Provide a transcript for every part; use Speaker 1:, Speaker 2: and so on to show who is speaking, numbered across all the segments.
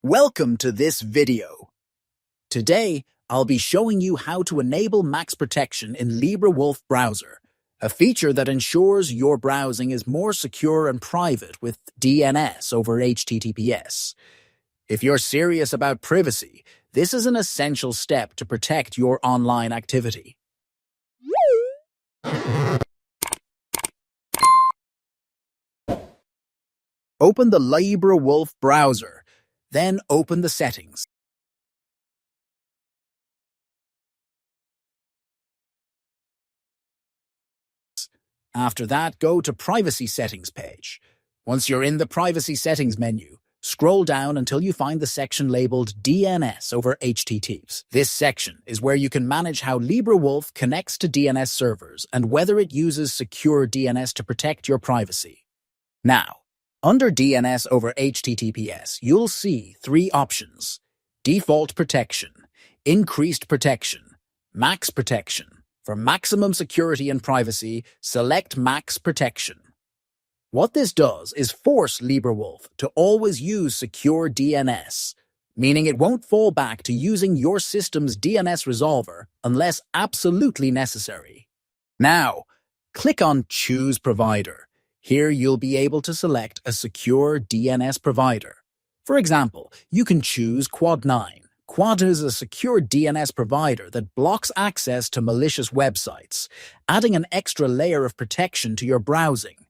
Speaker 1: Welcome to this video. Today, I'll be showing you how to enable max protection in LibreWolf Browser, a feature that ensures your browsing is more secure and private with DNS over HTTPS. If you're serious about privacy, this is an essential step to protect your online activity. Open the LibreWolf Browser, then open the settings. After that, go to Privacy Settings page. Once you're in the Privacy Settings menu, scroll down until you find the section labeled DNS over HTTPS. This section is where you can manage how LibreWolf connects to DNS servers and whether it uses secure DNS to protect your privacy. Now, under DNS over HTTPS, you'll see three options: Default Protection, Increased Protection, Max Protection. For maximum security and privacy, select Max Protection. What this does is force LibreWolf to always use secure DNS, meaning it won't fall back to using your system's DNS resolver unless absolutely necessary. Now, click on Choose Provider. Here you'll be able to select a secure DNS provider. For example, you can choose Quad9. Quad is a secure DNS provider that blocks access to malicious websites, adding an extra layer of protection to your browsing.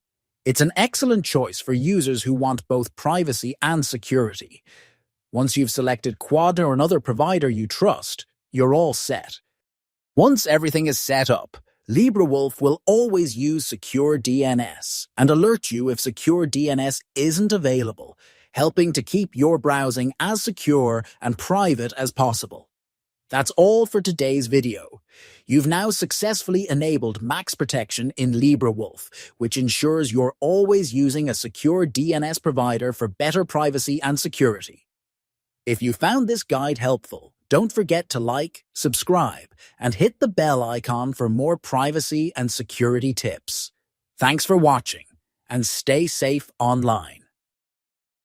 Speaker 1: It's an excellent choice for users who want both privacy and security. Once you've selected Quad or another provider you trust, you're all set. Once everything is set up, LibreWolf will always use secure DNS and alert you if secure DNS isn't available, helping to keep your browsing as secure and private as possible. That's all for today's video. You've now successfully enabled Max Protection in LibreWolf, which ensures you're always using a secure DNS provider for better privacy and security. If you found this guide helpful, don't forget to like, subscribe, and hit the bell icon for more privacy and security tips. Thanks for watching, and stay safe online.